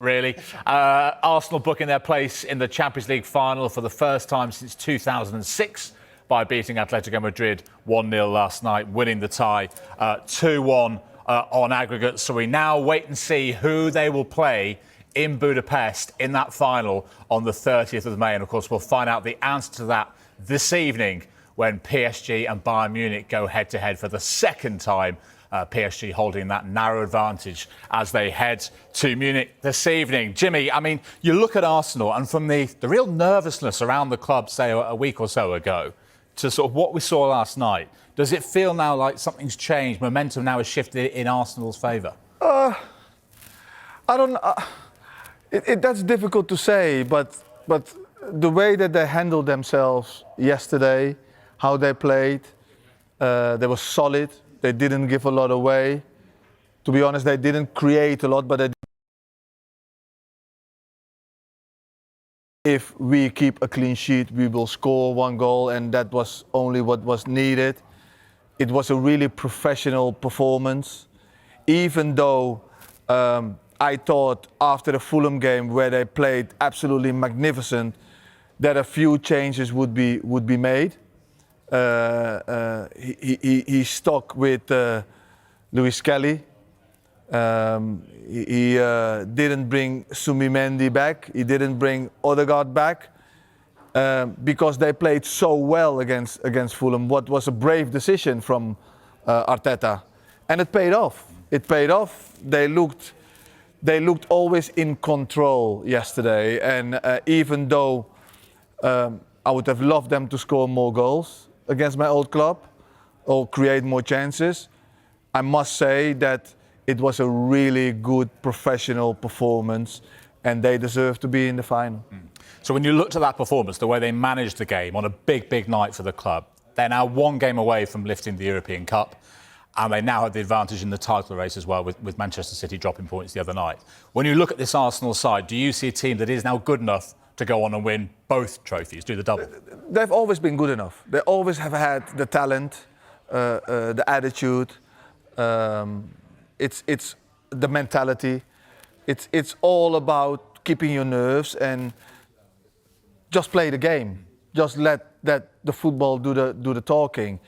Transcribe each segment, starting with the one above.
really. Arsenal booking their place in the Champions League final for the first time since 2006 by beating Atletico Madrid 1-0 last night, winning the tie 2-1 on aggregate. So we now wait and see who they will play in Budapest in that final on the 30th of May. And of course, we'll find out the answer to that this evening when PSG and Bayern Munich go head-to-head for the second time. PSG holding that narrow advantage as they head to Munich this evening. Jimmy, I mean, you look at Arsenal and from the real nervousness around the club, say, a week or so ago, to sort of what we saw last night, does it feel now like something's changed? Momentum now has shifted in Arsenal's favour? I don't... that's difficult to say, but the way that they handled themselves yesterday, how they played, they were solid. They didn't give a lot away. To be honest, they didn't create a lot, but if we keep a clean sheet, we will score one goal, and that was only what was needed. It was a really professional performance, even though I thought after the Fulham game, where they played absolutely magnificent, that a few changes would be made. He stuck with Luis Kelly. He didn't bring Subimendi back. He didn't bring Odegaard back because they played so well against Fulham. What was a brave decision from Arteta, and it paid off. It paid off. They looked always in control yesterday, and even though I would have loved them to score more goals against my old club or create more chances, I must say that it was a really good professional performance and they deserve to be in the final. So when you looked at that performance, the way they managed the game on a big night for the club, they're now one game away from lifting the European Cup, and they now have the advantage in the title race as well, with Manchester City dropping points the other night. When you look at this Arsenal side, do you see a team that is now good enough to go on and win both trophies, do the double? They've always been good enough. They always have had the talent, the attitude. It's the mentality. It's all about keeping your nerves and just play the game. Just let the football do the talking.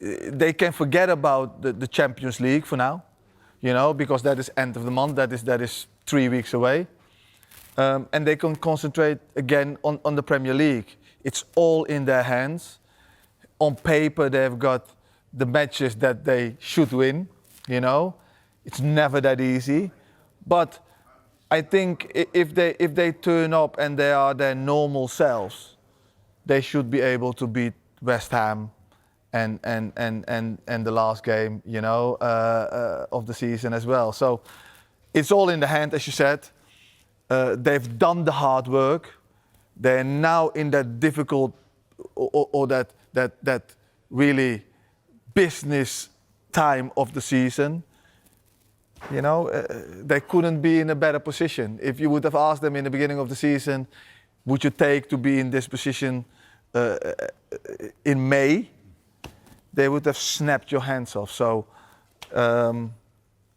They can forget about the Champions League for now, because that is end of the month. That is 3 weeks away. And they can concentrate again on the Premier League. It's all in their hands. On paper, they've got the matches that they should win. It's never that easy. But I think if they turn up and they are their normal selves, they should be able to beat West Ham and the last game, of the season as well. So it's all in the hand, as you said. They've done the hard work. They're now in that difficult or that really business time of the season. They couldn't be in a better position. If you would have asked them in the beginning of the season, would you take to be in this position in May? They would have snapped your hands off. So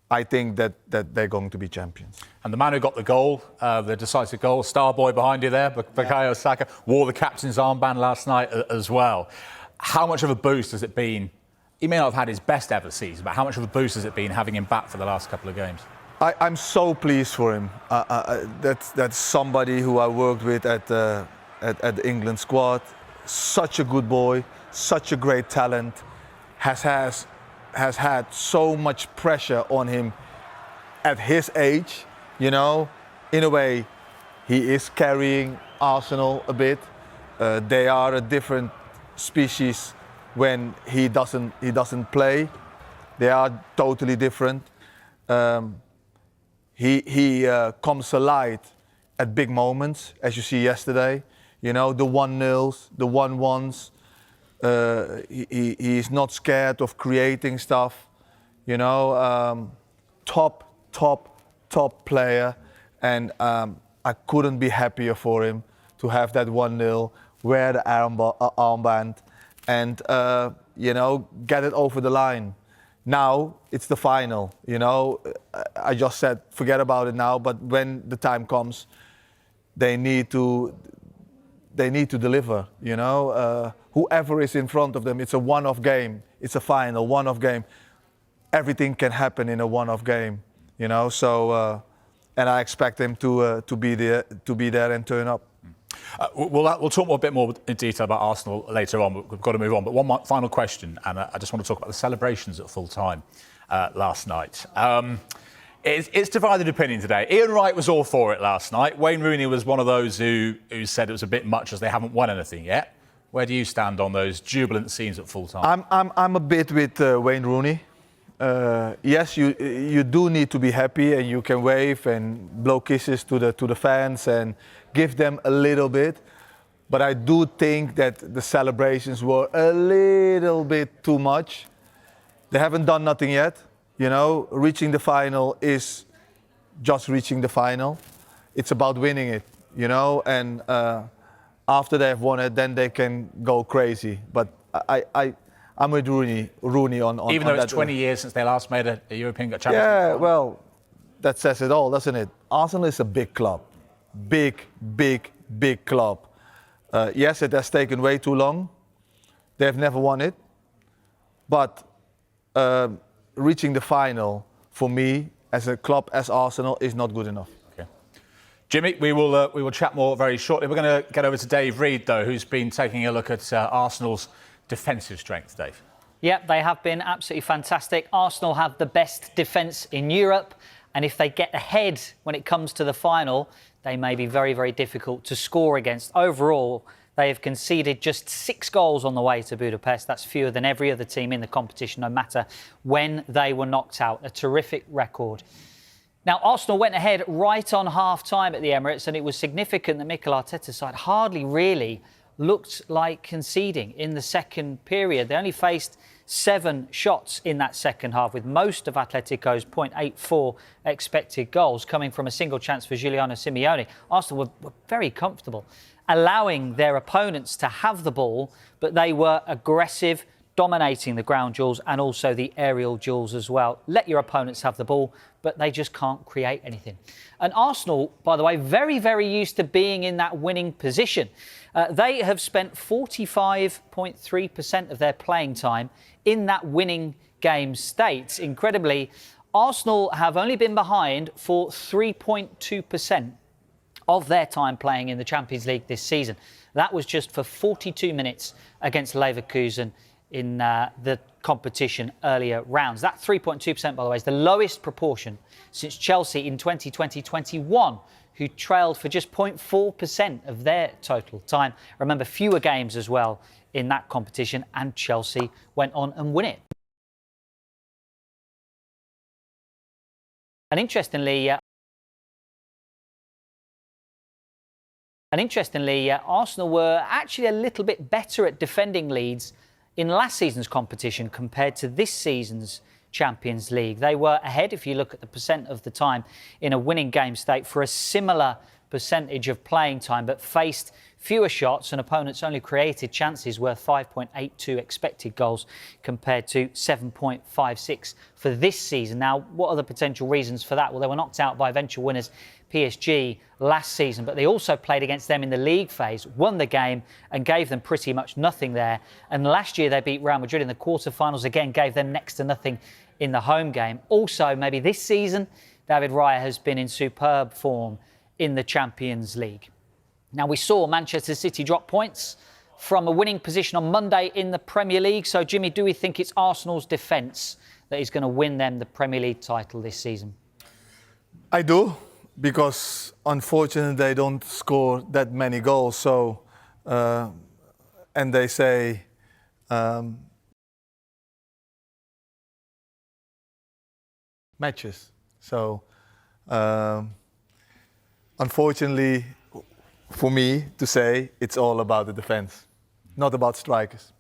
I think that they're going to be champions. And the man who got the goal, the decisive goal, star boy behind you there, Bukayo Saka, wore the captain's armband last night as well. How much of a boost has it been? He may not have had his best ever season, but how much of a boost has it been having him back for the last couple of games? I'm so pleased for him. That's somebody who I worked with at the England squad. Such a good boy, such a great talent. Has had so much pressure on him at his age. In a way, he is carrying Arsenal a bit. They are a different species when he doesn't play. They are totally different. He comes alive at big moments, as you see yesterday. The 1-0s, the 1-1s. He's not scared of creating stuff. Top player, and I couldn't be happier for him to have that 1-0, wear the armband, and get it over the line. Now it's the final. You know, I just said forget about it now. But when the time comes, they need to deliver. You know, whoever is in front of them, it's a one-off game. It's a final, one-off game. Everything can happen in a one-off game. You know, so and I expect them to be there and turn up. We'll talk a bit more in detail about Arsenal later on, but we've got to move on. But one final question, and I just want to talk about the celebrations at full time last night. It's divided opinion today. Ian Wright was all for it last night. Wayne Rooney was one of those who said it was a bit much as they haven't won anything yet. Where do you stand on those jubilant scenes at full time? I'm a bit with Wayne Rooney. Yes, you do need to be happy, and you can wave and blow kisses to the fans and give them a little bit. But I do think that the celebrations were a little bit too much. They haven't done nothing yet. You know, reaching the final is just reaching the final. It's about winning it, you know, and after they've won it, then they can go crazy. But I'm with Rooney on even though on it's 20 years since they last made a European Champions League. Yeah, well, that says it all, doesn't it? Arsenal is a big club. Big club. Yes, it has taken way too long. They've never won it. But reaching the final, for me, as a club, as Arsenal, is not good enough. Okay. Jimmy, we will chat more very shortly. We're going to get over to Dave Reed, though, who's been taking a look at Arsenal's defensive strength, Dave. Yep, they have been absolutely fantastic. Arsenal have the best defence in Europe, and if they get ahead when it comes to the final, they may be very, very difficult to score against. Overall, they have conceded just 6 goals on the way to Budapest. That's fewer than every other team in the competition, no matter when they were knocked out. A terrific record. Now, Arsenal went ahead right on half-time at the Emirates, and it was significant that Mikel Arteta's side hardly really looked like conceding in the second period. They only faced 7 shots in that second half, with most of Atletico's 0.84 expected goals coming from a single chance for Giuliano Simeone. Arsenal were very comfortable, allowing their opponents to have the ball, but they were aggressive, dominating the ground duels and also the aerial duels as well. Let your opponents have the ball, but they just can't create anything. And Arsenal, by the way, very, very used to being in that winning position. They have spent 45.3% of their playing time in that winning game state. Incredibly, Arsenal have only been behind for 3.2% of their time playing in the Champions League this season. That was just for 42 minutes against Leverkusen in the competition earlier rounds. That 3.2%, by the way, is the lowest proportion since Chelsea in 2020-21, who trailed for just 0.4% of their total time. Remember, fewer games as well in that competition, and Chelsea went on and win it. And interestingly, Arsenal were actually a little bit better at defending leads in last season's competition compared to this season's Champions League. They were ahead, if you look at the percent of the time in a winning game state, for a similar percentage of playing time, but faced fewer shots, and opponents only created chances worth 5.82 expected goals compared to 7.56 for this season. Now, what are the potential reasons for that? Well, they were knocked out by eventual winners PSG last season, but they also played against them in the league phase, won the game and gave them pretty much nothing there. And last year they beat Real Madrid in the quarterfinals, again gave them next to nothing in the home game. Also, maybe this season, David Raya has been in superb form in the Champions League. Now, we saw Manchester City drop points from a winning position on Monday in the Premier League. So, Jimmy, do we think it's Arsenal's defence that is going to win them the Premier League title this season? I do, because unfortunately they don't score that many goals. So, and they say matches. So, unfortunately, for me to say, it's all about the defence, not about strikers.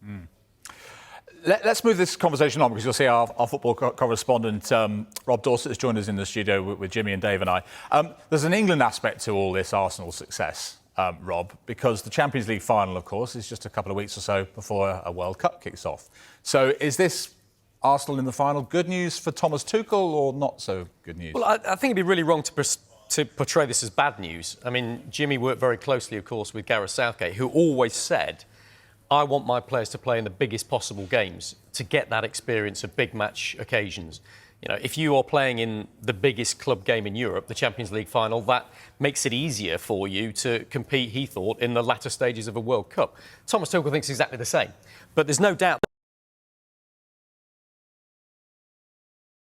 Let's move this conversation on, because you'll see our football correspondent, Rob Dorset, has joined us in the studio with Jimmy and Dave and I. There's an England aspect to all this Arsenal success, Rob, because the Champions League final, of course, is just a couple of weeks or so before a World Cup kicks off. So is this Arsenal in the final. Good news for Thomas Tuchel or not so good news? Well, I think it'd be really wrong to portray this as bad news. I mean, Jimmy worked very closely, of course, with Gareth Southgate, who always said, I want my players to play in the biggest possible games to get that experience of big match occasions. You know, if you are playing in the biggest club game in Europe, the Champions League final, that makes it easier for you to compete, he thought, in the latter stages of a World Cup. Thomas Tuchel thinks exactly the same. But there's no doubt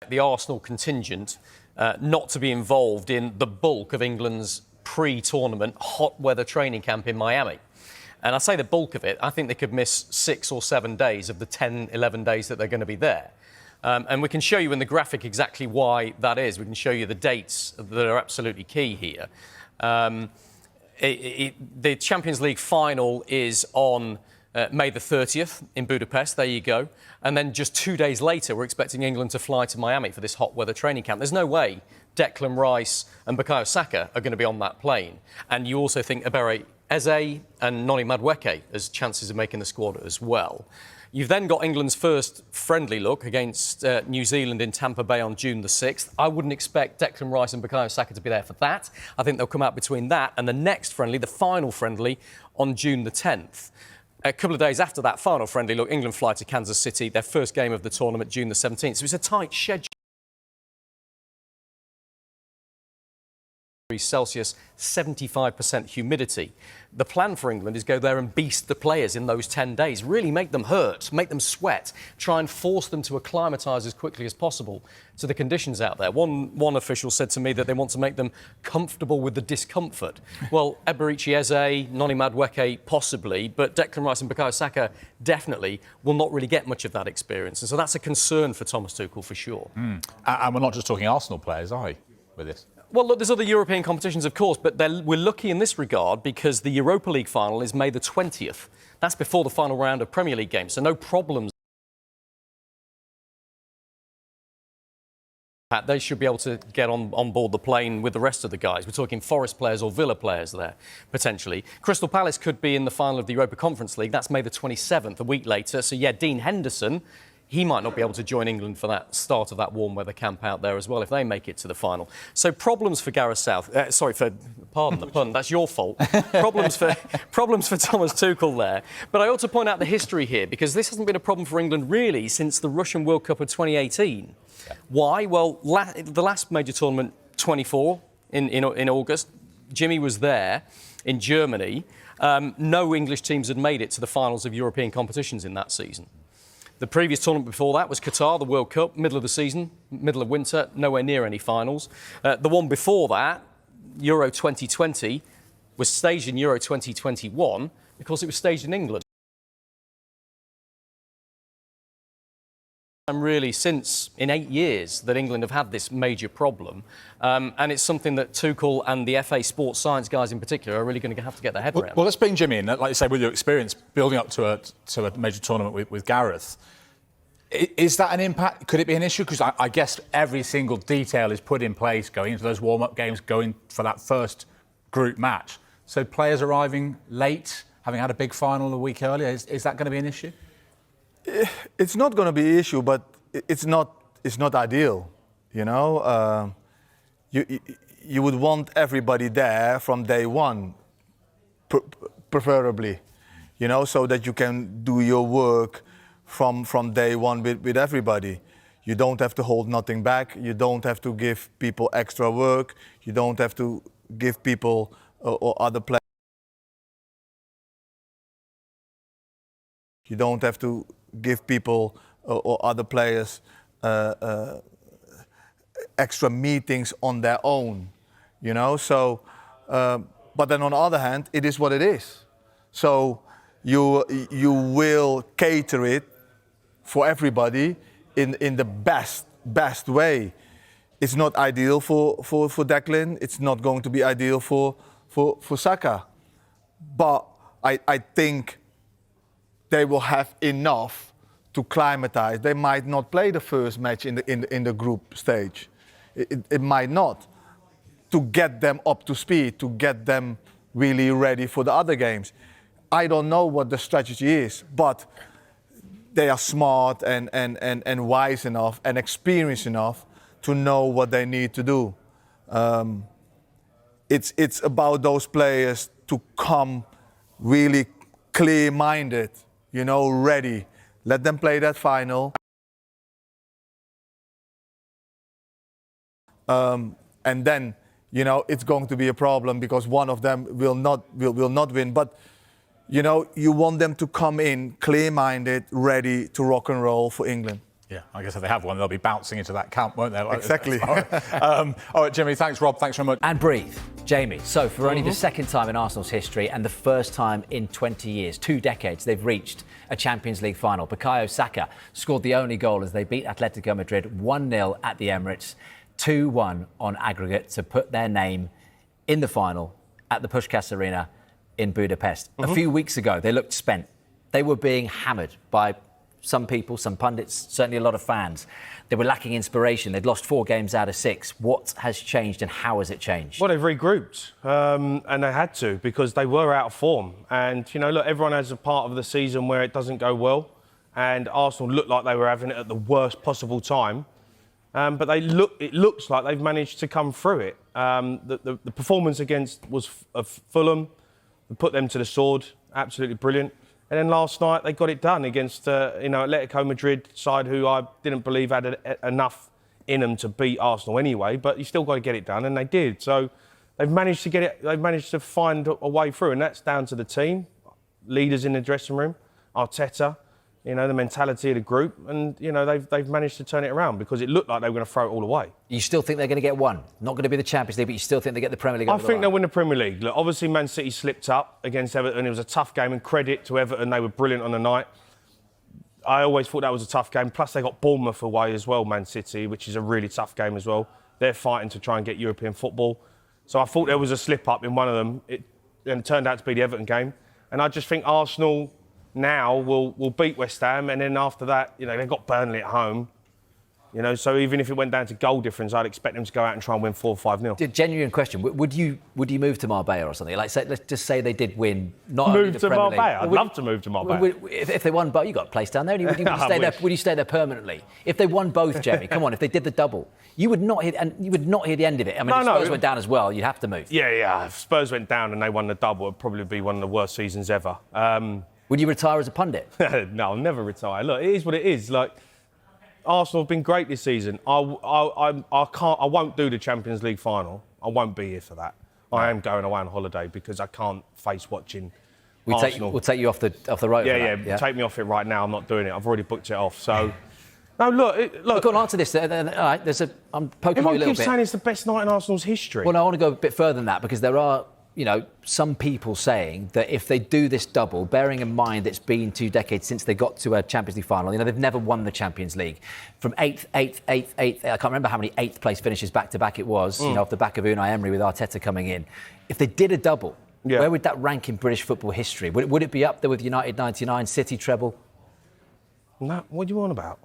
the Arsenal contingent not to be involved in the bulk of England's pre-tournament hot weather training camp in Miami. And I say the bulk of it, I think they could miss 6 or 7 days of the 10, 11 days that they're going to be there. And we can show you in the graphic exactly why that is. We can show you the dates that are absolutely key here. The Champions League final is on May the 30th in Budapest. There you go. And then just 2 days later, we're expecting England to fly to Miami for this hot weather training camp. There's no way Declan Rice and Bukayo Saka are going to be on that plane. And you also think Ebere Eze and Noni Madueke as chances of making the squad as well. You've then got England's first friendly look against New Zealand in Tampa Bay on June the 6th. I wouldn't expect Declan Rice and Bukayo Saka to be there for that. I think they'll come out between that and the next friendly, the final friendly, on June the 10th. A couple of days after that final friendly look, England fly to Kansas City, their first game of the tournament, June the 17th. So it's a tight schedule. Celsius, 75% humidity. The plan for England is go there and beast the players in those 10 days, really make them hurt, make them sweat, try and force them to acclimatise as quickly as possible to the conditions out there. One official said to me that they want to make them comfortable with the discomfort. Well, Eberici Eze, Noni Madueke possibly, but Declan Rice and Bukayo Saka definitely will not really get much of that experience. And so that's a concern for Thomas Tuchel for sure. And we're not just talking Arsenal players, are we, with this? Well, look, there's other European competitions, of course, but we're lucky in this regard because the Europa League final is May the 20th. That's before the final round of Premier League games, so no problems. They should be able to get on board the plane with the rest of the guys. We're talking Forest players or Villa players there, potentially. Crystal Palace could be in the final of the Europa Conference League. That's May the 27th, a week later. So, yeah, Dean Henderson, he might not be able to join England for that start of that warm weather camp out there as well if they make it to the final. So problems for Gareth pardon the pun, that's your fault. problems for Thomas Tuchel there. But I ought to point out the history here because this hasn't been a problem for England really since the Russian World Cup of 2018. Yeah. Why? Well, the last major tournament, 24 in August, Jimmy was there in Germany. No English teams had made it to the finals of European competitions in that season. The previous tournament before that was Qatar, the World Cup, middle of the season, middle of winter, nowhere near any finals. The one before that, Euro 2020, was staged in Euro 2021 because it was staged in England. And really, since in 8 years that England have had this major problem, and it's something that Tuchel and the FA Sports Science guys in particular are really going to have to get their head around. Well, let's bring Jimmy in. Like you say, with your experience building up to a major tournament with Gareth, is that an impact? Could it be an issue? Because I guess every single detail is put in place going into those warm-up games, going for that first group match. So players arriving late, having had a big final a week earlier, is that going to be an issue? It's not going to be an issue, but it's not ideal. You know, you would want everybody there from day one, preferably. You know, so that you can do your work from day one with everybody. You don't have to hold nothing back. You don't have to give people extra work. You don't have to give people or other players. You don't have to give people or other players extra meetings on their own, you know. So, but then on the other hand, it is what it is. So you will cater it for everybody in the best way. It's not ideal for Declan. It's not going to be ideal for Saka. But I think they will have enough to climatize. They might not play the first match in the group stage. It might not. To get them up to speed, to get them really ready for the other games. I don't know what the strategy is, but they are smart and wise enough and experienced enough to know what they need to do. It's about those players to come really clear-minded, ready. Let them play that final. And then, it's going to be a problem because one of them will not win. But, you want them to come in clear-minded, ready to rock and roll for England. Yeah, I guess if they have one, they'll be bouncing into that camp, won't they? Exactly. All right, Jimmy, thanks, Rob. Thanks very much. And breathe. Jamie, so for only the second time in Arsenal's history and the first time in 20 years, 2 decades, they've reached a Champions League final. Bukayo Saka scored the only goal as they beat Atletico Madrid 1-0 at the Emirates, 2-1 on aggregate to put their name in the final at the Puskás Arena in Budapest. A few weeks ago, they looked spent. They were being hammered by some people, some pundits, certainly a lot of fans. They were lacking inspiration. They'd lost 4 games out of 6. What has changed and how has it changed? Well, they've regrouped, and they had to because they were out of form. And, look, everyone has a part of the season where it doesn't go well, and Arsenal looked like they were having it at the worst possible time. But it looks like they've managed to come through it. The performance of Fulham put them to the sword, absolutely brilliant. And then last night they got it done against Atletico Madrid side who I didn't believe had enough in them to beat Arsenal anyway. But you still got to get it done, and they did. So they've managed to get it. They've managed to find a way through, and that's down to the team, leaders in the dressing room, Arteta. The mentality of the group, and they've managed to turn it around because it looked like they were going to throw it all away. You still think they're going to get one? Not going to be the Champions League, but you still think they get the Premier League? I think they'll win the Premier League. Look, obviously Man City slipped up against Everton. It was a tough game, and credit to Everton, they were brilliant on the night. I always thought that was a tough game. Plus they got Bournemouth away as well, Man City, which is a really tough game as well. They're fighting to try and get European football. So I thought there was a slip up in one of them, and it turned out to be the Everton game. And I just think Arsenal now will beat West Ham, and then after that, they've got Burnley at home. So even if it went down to goal difference, I'd expect them to go out and try and win 4-5-0. Genuine question: Would you move to Marbella or something? Like, let's just say they did win. Not only move the to Premier Marbella. League, I'd love to move to Marbella. If they won both, you got a place down there. Would you stay there? Would you stay there permanently? If they won both, Jamie, come on. If they did the double, you would not hear the end of it. I mean, if Spurs went down as well, you'd have to move. Yeah. If Spurs went down and they won the double, it'd probably be one of the worst seasons ever. Would you retire as a pundit? No, I'll never retire. Look, it is what it is. Like, Arsenal have been great this season. I won't do the Champions League final. I won't be here for that. I am going away on holiday because I can't face watching Arsenal. We'll take you off the road. Yeah. Take me off it right now. I'm not doing it. I've already booked it off. So, no, look. Go on, answer this. All right, I'm poking you a little bit. Everyone keeps saying it's the best night in Arsenal's history. Well, no, I want to go a bit further than that because there are, some people saying that if they do this double, bearing in mind it's been 2 decades since they got to a Champions League final, they've never won the Champions League. From 8th, I can't remember how many 8th place finishes back-to-back it was, off the back of Unai Emery with Arteta coming in. If they did a double, where would that rank in British football history? Would it be up there with United 99, City treble? No, what do you want about?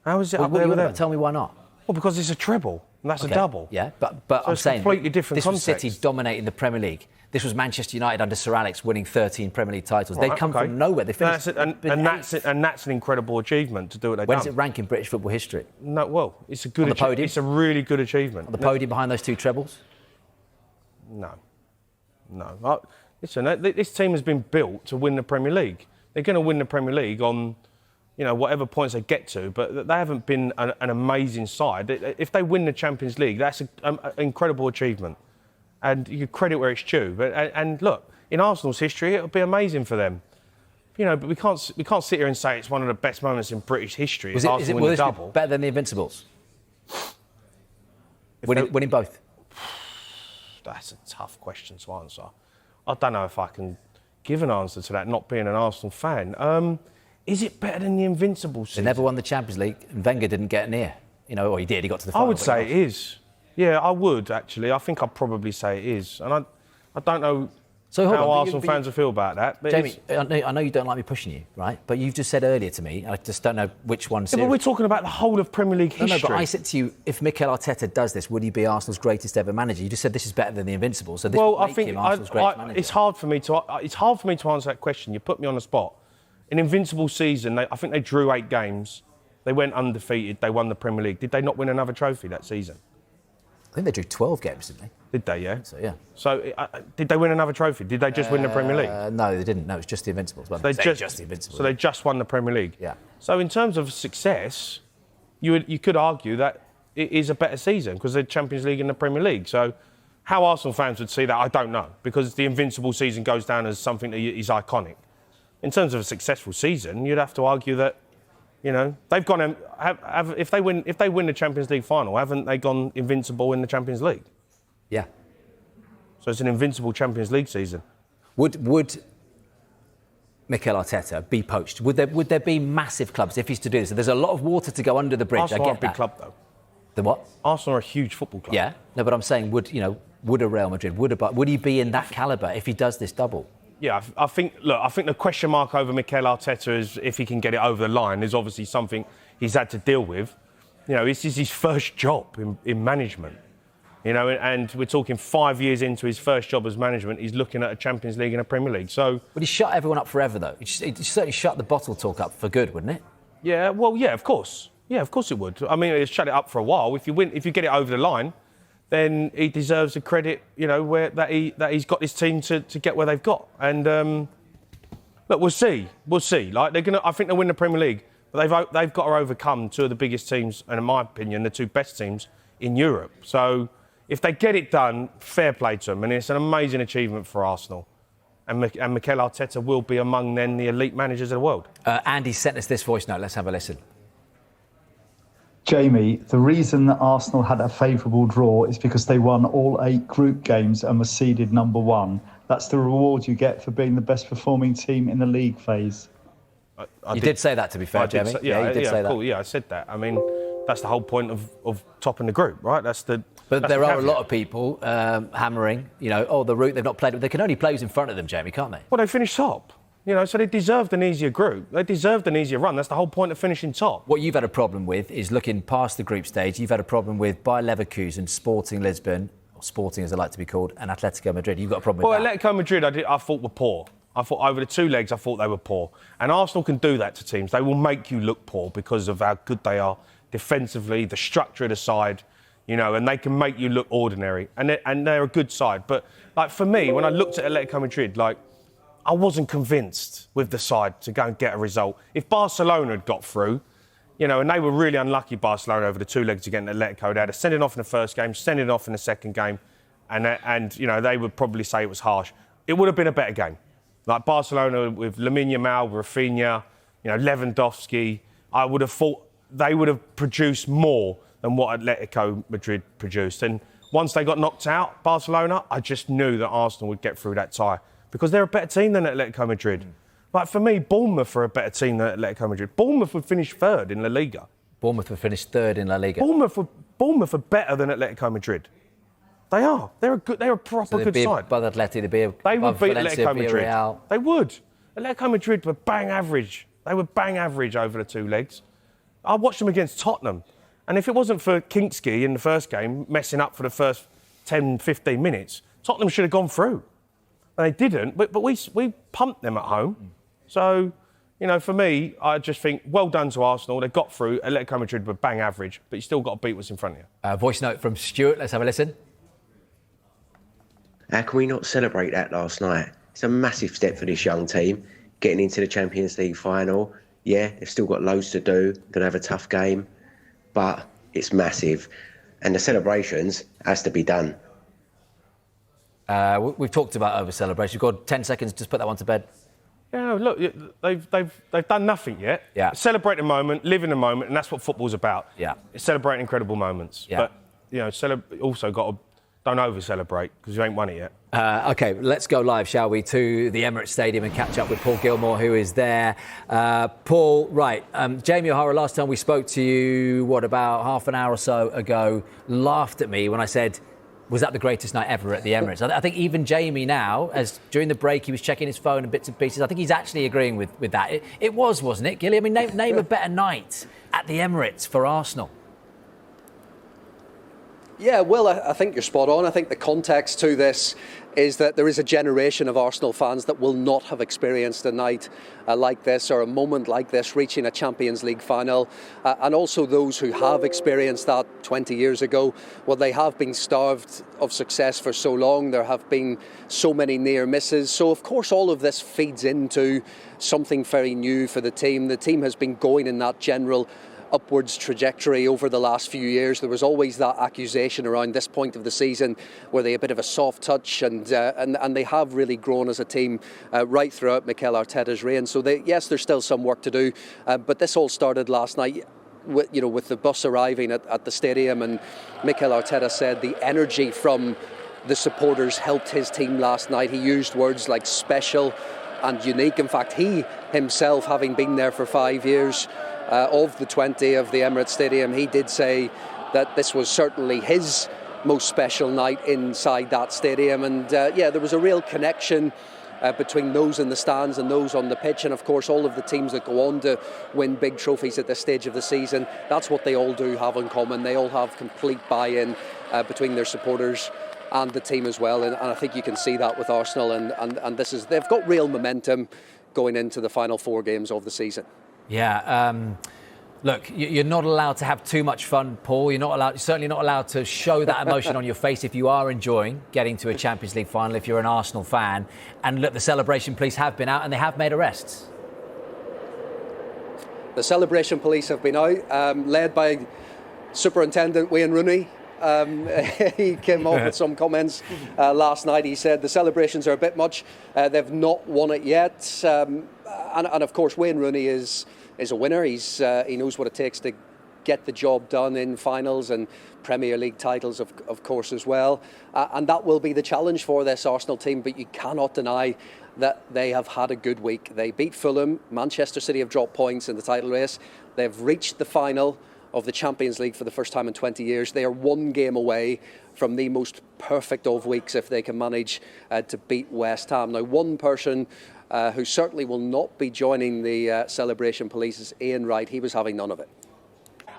How is it up there with them? Tell me why not. Well, because it's a treble. And that's a double. Yeah, but so I'm saying completely different this context. was City dominating the Premier League. This was Manchester United under Sir Alex winning 13 Premier League titles. They come from nowhere. They finished and that's an incredible achievement to do what they've Where done. does it rank in British football history? No, well, it's a good on the podium. It's a really good achievement. On the podium behind those 2 trebles? No. Listen, this team has been built to win the Premier League. They're going to win the Premier League on, whatever points they get to, but they haven't been an amazing side. If they win the Champions League, that's an incredible achievement. And you credit where it's due. And look, in Arsenal's history, it'll be amazing for them. But we can't sit here and say it's one of the best moments in British history. Will this be better than the Invincibles? Winning both? That's a tough question to answer. I don't know if I can give an answer to that, not being an Arsenal fan. Is it better than the Invincibles season? They never won the Champions League, and Wenger didn't get near. Or he did, he got to the final. I would say it is. Yeah, I would, actually. I think I'd probably say it is. And I don't know how Arsenal fans will feel about that. But Jamie, I know you don't like me pushing you, right? But you've just said earlier to me, I just don't know which one's serious. But we're talking about the whole of Premier League history. No, but I said to you, if Mikel Arteta does this, would he be Arsenal's greatest ever manager? You just said this is better than the Invincibles, so this would make him Arsenal's greatest manager. It's hard for me to answer that question. You put me on the spot. an invincible season. I think they drew 8 games. They went undefeated. They won the Premier League. Did they not win another trophy that season? I think they drew 12 games, didn't they? Did they, yeah? So, yeah. So, did they win another trophy? Did they just win the Premier League? No, they didn't. No, it was just the Invincibles. Well, just the Invincibles. So they just won the Premier League? Yeah. So in terms of success, you could argue that it is a better season because the Champions League and the Premier League. So how Arsenal fans would see that, I don't know, because the Invincible season goes down as something that is iconic. In terms of a successful season, you'd have to argue that, you know, they've gone. If they win the Champions League final, haven't they gone invincible in the Champions League? Yeah. So it's an invincible Champions League season. Would Mikel Arteta be poached? Would there be massive clubs if he's to do this? So there's a lot of water to go under the bridge. Arsenal I are get a big that. club, though. The what? Arsenal are a huge football club. Yeah. No, but I'm saying, would a Real Madrid, would he be in that calibre if he does this double? Yeah, I think the question mark over Mikel Arteta is if he can get it over the line is obviously something he's had to deal with. You know, this is his first job in management. You know, and we're talking 5 years into his first job as management, he's looking at a Champions League and a Premier League. So, would he shut everyone up forever, though? He certainly shut the bottle talk up for good, wouldn't it? yeah, well, yeah, of course. Yeah, of course it would. I mean, it's shut it up for a while. If you get it over the line, then he deserves the credit, you know, that he's got his team to get where they've got. And look, we'll see. Like I think they'll win the Premier League, but they've got to overcome 2 of the biggest teams, and in my opinion, the 2 best teams in Europe. So if they get it done, fair play to them, and it's an amazing achievement for Arsenal. And Mikel Arteta will be among then the elite managers of the world. Andy sent us this voice note. Let's have a listen. Jamie, the reason that Arsenal had a favourable draw is because they won all 8 group games and were seeded number 1. That's the reward you get for being the best performing team in the league phase. You did say that, to be fair, Jamie. Yeah, you did say that. Cool. Yeah, I said that. I mean, that's the whole point of topping the group, right? But there are a lot of people hammering, you know, the route they've not played. They can only play who's in front of them, Jamie, can't they? Well, they finished top. You know, so they deserved an easier group. They deserved an easier run. That's the whole point of finishing top. What you've had a problem with is looking past the group stage. You've had a problem with Bayer Leverkusen, Sporting Lisbon, or Sporting as they like to be called, and Atletico Madrid. You've got a problem with that. Atletico Madrid, I thought were poor. I thought over the 2 legs, I thought they were poor. And Arsenal can do that to teams. They will make you look poor because of how good they are defensively, the structure of the side, you know, and they can make you look ordinary. And they're a good side. But, like, for me, when I looked at Atletico Madrid, like, I wasn't convinced with the side to go and get a result. If Barcelona had got through, you know, and they were really unlucky, Barcelona, over the 2 legs against Atletico. They had to send it off in the first game, send it off in the second game, and you know, they would probably say it was harsh. It would have been a better game. Like Barcelona with Lamine Yamal, Rafinha, you know, Lewandowski, I would have thought they would have produced more than what Atletico Madrid produced. And once they got knocked out, Barcelona, I just knew that Arsenal would get through that tie. Because they're a better team than Atletico Madrid. Like, for me, Bournemouth are a better team than Atletico Madrid. Bournemouth would finish 3rd in La Liga. Bournemouth would finish 3rd in La Liga. Bournemouth are better than Atletico Madrid. They are. They're a proper good side. Above Atleti, They would beat Valencia, Atletico Madrid. Villarreal. They would. Atletico Madrid were bang average. They were bang average over the 2 legs. I watched them against Tottenham. And if it wasn't for Kinksky in the first game messing up for the first 10, 15 minutes, Tottenham should have gone through. And they didn't, but we pumped them at home. So, you know, for me, I just think, well done to Arsenal. They got through. Atletico Madrid were bang average, but you still got to beat what's in front of you. Voice note from Stuart. Let's have a listen. How can we not celebrate that last night? It's a massive step for this young team, getting into the Champions League final. Yeah, they've still got loads to do. Going to have a tough game, but it's massive. And the celebrations has to be done. We've talked about over-celebration. You've got 10 seconds, just put that one to bed. Yeah, look, they've done nothing yet. Yeah. Celebrate the moment, live in the moment, and that's what football's about. Yeah. It's celebrating incredible moments. Yeah. But, you know, also got to, don't over-celebrate, because you ain't won it yet. OK, let's go live, shall we, to the Emirates Stadium and catch up with Paul Gilmore, who is there. Paul, right, Jamie O'Hara, last time we spoke to you, about half an hour or so ago, laughed at me when I said, was that the greatest night ever at the Emirates? I think even Jamie now, as during the break he was checking his phone and bits and pieces, I think he's actually agreeing with that. It was, wasn't it, Gilly? I mean, name a better night at the Emirates for Arsenal. Yeah, Will, I think you're spot on. I think the context to this is that there is a generation of Arsenal fans that will not have experienced a night like this or a moment like this, reaching a Champions League final. And also those who have experienced that 20 years ago, well, they have been starved of success for so long. There have been so many near misses. So, of course, all of this feeds into something very new for the team. The team has been going in that general upwards trajectory over the last few years. There was always that accusation around this point of the season, were they a bit of a soft touch, and they have really grown as a team right throughout Mikel Arteta's reign. So yes, there's still some work to do, but this all started last night. With the bus arriving at the stadium, and Mikel Arteta said the energy from the supporters helped his team last night. He used words like special and unique. In fact, he himself, having been there for 5 years, of the 20 of the Emirates Stadium, he did say that this was certainly his most special night inside that stadium. And there was a real connection between those in the stands and those on the pitch. And of course, all of the teams that go on to win big trophies at this stage of the season, that's what they all do have in common. They all have complete buy-in between their supporters and the team as well. And I think you can see that with Arsenal. And they've got real momentum going into the final 4 games of the season. Yeah, look, you're not allowed to have too much fun, Paul. You're certainly not allowed to show that emotion on your face if you are enjoying getting to a Champions League final, if you're an Arsenal fan. And look, the celebration police have been out and they have made arrests. The celebration police have been out, led by Superintendent Wayne Rooney. He came up with some comments last night. He said the celebrations are a bit much. They've not won it yet. And of course, Wayne Rooney is a winner. He knows what it takes to get the job done in finals and Premier League titles, of course, as well. And that will be the challenge for this Arsenal team. But you cannot deny that they have had a good week. They beat Fulham. Manchester City have dropped points in the title race. They've reached the final of the Champions League for the first time in 20 years. They are 1 game away from the most perfect of weeks if they can manage to beat West Ham. Now, one person who certainly will not be joining the celebration police is Ian Wright. He was having none of it.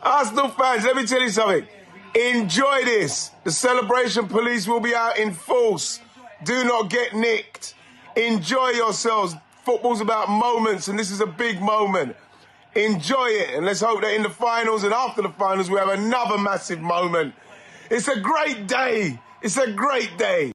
Arsenal fans, let me tell you something. Enjoy this. The celebration police will be out in force. Do not get nicked. Enjoy yourselves. Football's about moments, and this is a big moment. Enjoy it, and let's hope that in the finals and after the finals we have another massive moment. It's a great day. It's a great day.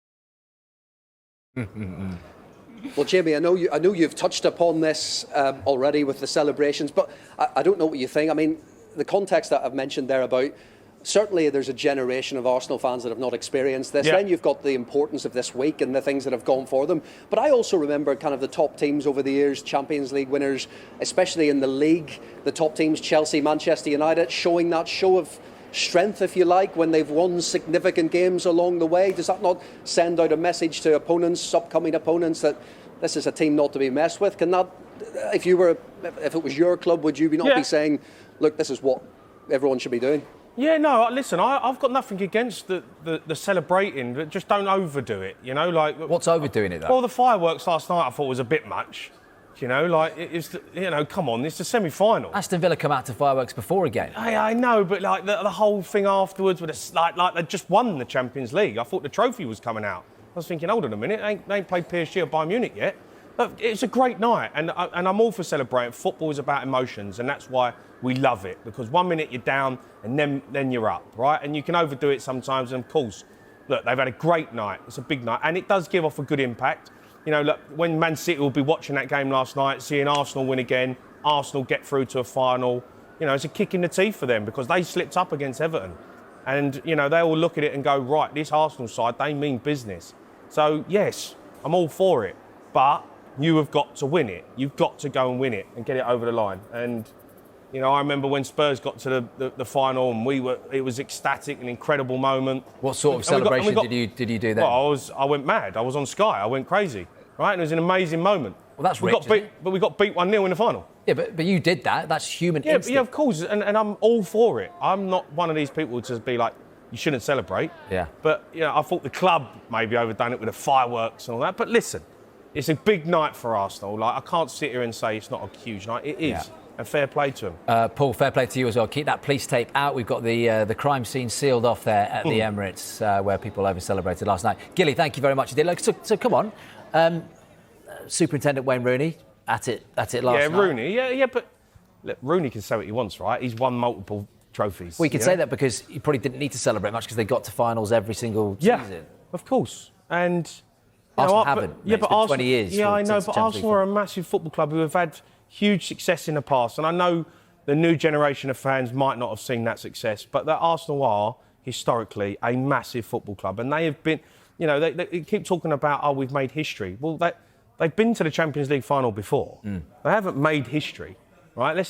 Well, Jamie, I know you've touched upon this already with the celebrations, but I don't know what you think. I mean, the context that I've mentioned there about, certainly there's a generation of Arsenal fans that have not experienced this. Yeah. Then you've got the importance of this week and the things that have gone for them. But I also remember kind of the top teams over the years, Champions League winners, especially in the league, the top teams, Chelsea, Manchester United, showing that show of strength, if you like, when they've won significant games along the way. Does that not send out a message to opponents, upcoming opponents, that this is a team not to be messed with? Can that, if it was your club, would you not be saying, look, this is what everyone should be doing? Yeah, no, listen, I've got nothing against the celebrating, but just don't overdo it, you know? Like, what's overdoing it, though? Well, the fireworks last night I thought was a bit much, you know? Like, come on, it's a semi-final. Aston Villa come out to fireworks before a game. I know, but like the whole thing afterwards, with like they just won the Champions League. I thought the trophy was coming out. I was thinking, hold on a minute, they ain't played PSG or Bayern Munich yet. But it's a great night, and I'm all for celebrating. Football is about emotions, and that's why we love it, because 1 minute you're down and then you're up, right? And you can overdo it sometimes, and of course, look, they've had a great night. It's a big night, and it does give off a good impact. You know, look, when Man City will be watching that game last night, seeing Arsenal win again, Arsenal get through to a final, you know, it's a kick in the teeth for them because they slipped up against Everton. And, you know, they all look at it and go, right, this Arsenal side, they mean business. So, yes, I'm all for it, but you have got to win it. You've got to go and win it and get it over the line. And, you know, I remember when Spurs got to the final, and it was ecstatic, an incredible moment. What sort of celebration did you do then? Well, I went mad. I was on Sky. I went crazy, right? And it was an amazing moment. Well, that's rich, but we got beat 1-0 in the final. Yeah, but you did that. That's human instinct. Yeah, of course, and I'm all for it. I'm not one of these people to be like, you shouldn't celebrate. Yeah. But, you know, I thought the club maybe overdone it with the fireworks and all that. But listen, it's a big night for Arsenal. Like, I can't sit here and say it's not a huge night. It is. Yeah. and fair play to them. Paul, fair play to you as well. Keep that police tape out. We've got the crime scene sealed off there at the Emirates, where people over-celebrated last night. Gilly, thank you very much indeed. Look, so come on. Superintendent Wayne Rooney at it last night. Yeah, Rooney. Yeah, but look, Rooney can say what he wants, right? He's won multiple trophies. We could say that because he probably didn't need to celebrate much because they got to finals every single yeah, season. Of course. And Arsenal haven't. Yeah, but but Arsenal, Arsenal, 20 years. Yeah, I know, but Arsenal are a massive football club who have had huge success in the past, and I know the new generation of fans might not have seen that success, but that Arsenal are historically a massive football club, and they have been. You know, they keep talking about, oh, we've made history. Well, they've been to the Champions League final before. They haven't made history, right?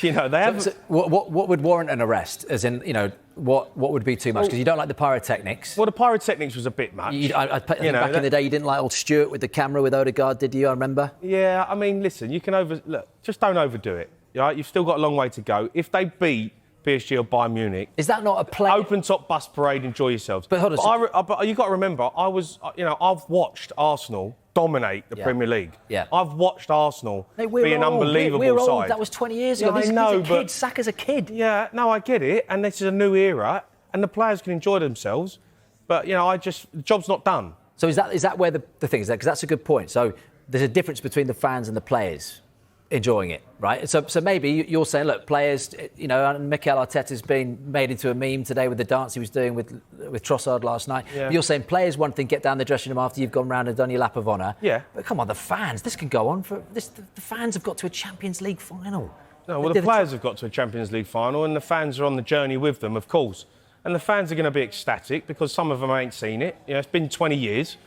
You know, they haven't. So what would warrant an arrest? As in, you know, what would be too much? Because you don't like the pyrotechnics. Well, the pyrotechnics was a bit much. I think back in the day, you didn't like old Stuart with the camera with Odegaard, did you? I remember. Yeah, I mean, listen, you can just don't overdo it. Right? You've still got a long way to go. If they beat PSG or Bayern Munich, is that not a play? Open top bus parade, enjoy yourselves. But hold on. But you've got to remember, I've watched Arsenal dominate the Premier League. Yeah. I've watched Arsenal be an unbelievable side. Old. That was 20 years ago. I know, but Saka's a kid. Yeah, no, I get it, and this is a new era, and the players can enjoy themselves. But the job's not done. So is that where the thing is? Because that's a good point. So there's a difference between the fans and the players enjoying it, right? So maybe you're saying, look, players, and Mikel Arteta's been made into a meme today with the dance he was doing with Trossard last night. Yeah. But you're saying players, one thing, get down the dressing room after you've gone round and done your lap of honour. Yeah. But come on, the fans, this can go on for this. The fans have got to a Champions League final. No, well, the players have got to a Champions League final, and the fans are on the journey with them, of course. And the fans are going to be ecstatic because some of them ain't seen it. It's been 20 years,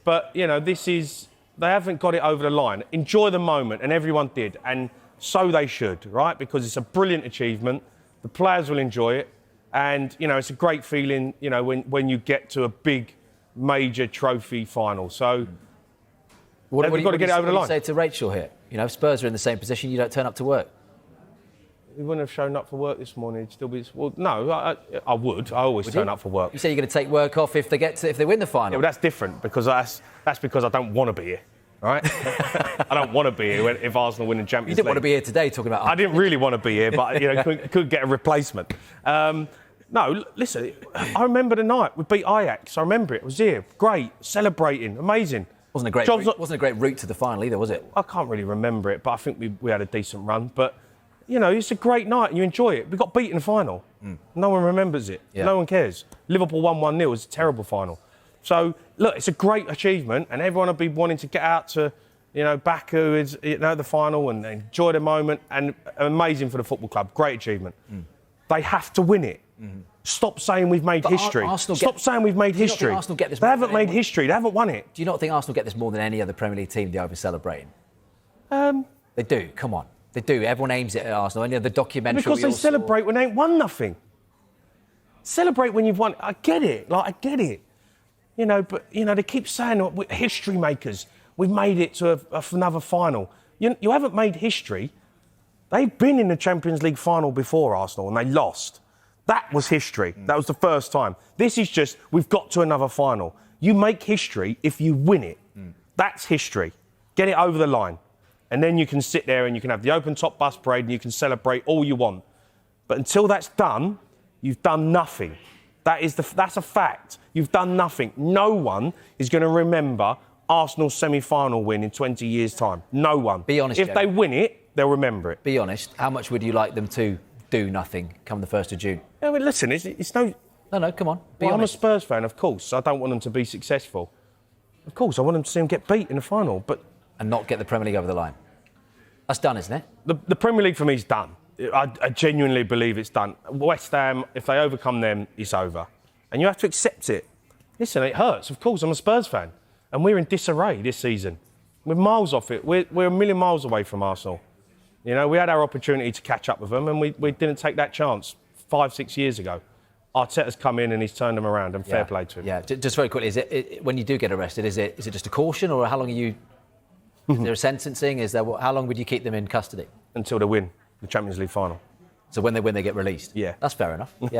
but they haven't got it over the line. Enjoy the moment, and everyone did, and so they should, right? Because it's a brilliant achievement. The players will enjoy it, and it's a great feeling, when you get to a big, major trophy final. So they've got to get it over the line. What do you say to Rachel here? Spurs are in the same position. You don't turn up to work. You wouldn't have shown up for work this morning. It'd still be. Well, no, I would. I always turn up for work. You say you're going to take work off if they win the final. Yeah, well, that's different because that's because I don't want to be here. Right? I don't want to be here if Arsenal win the Champions League. You didn't want to be here today talking about. I didn't really want to be here, but could get a replacement. No, listen. I remember the night we beat Ajax. I remember it. I was here, great, celebrating, amazing. Wasn't a great route to the final either, was it? I can't really remember it, but I think we had a decent run. But it's a great night and you enjoy it. We got beat in the final. No one remembers it. Yeah. No one cares. Liverpool won 1-0. It was a terrible final. So, look, it's a great achievement and everyone will be wanting to get out to, Baku, is the final and enjoy the moment, and amazing for the football club. Great achievement. They have to win it. Stop saying we've made history. Stop saying we've made history. Arsenal get this they haven't made history. They haven't won it. Do you not think Arsenal get this more than any other Premier League team? They over-celebrating? They do. Come on. They do. Everyone aims it at Arsenal. The documentary. Because they celebrate when they ain't won nothing. Celebrate when you've won. I get it. I get it. But they keep saying we're history makers. We've made it to another final. You haven't made history. They've been in the Champions League final before, Arsenal, and they lost. That was history. That was the first time. This is just, we've got to another final. You make history if you win it. That's history. Get it over the line. And then you can sit there and you can have the open-top bus parade and you can celebrate all you want. But until that's done, you've done nothing. That's a fact. You've done nothing. No one is going to remember Arsenal's semi-final win in 20 years' time. No one. Be honest, If they win it, they'll remember it. Be honest. How much would you like them to do nothing come the 1st of June? Yeah, but listen, it's no... No, come on. I'm a Spurs fan, of course. I don't want them to be successful. Of course, I want them to see them get beat in the final, but... And not get the Premier League over the line. That's done, isn't it? The Premier League for me is done. I genuinely believe it's done. West Ham, if they overcome them, it's over. And you have to accept it. Listen, it hurts. Of course, I'm a Spurs fan. And we're in disarray this season. We're miles off it. We're a million miles away from Arsenal. We had our opportunity to catch up with them and we didn't take that chance 5-6 years ago. Arteta's come in and he's turned them around, and fair play to him. Yeah, just very quickly, is it when you do get arrested, is it just a caution, or how long are you... Is there a sentencing? How long would you keep them in custody? Until they win the Champions League final. So when they win, they get released? Yeah. That's fair enough. Yeah.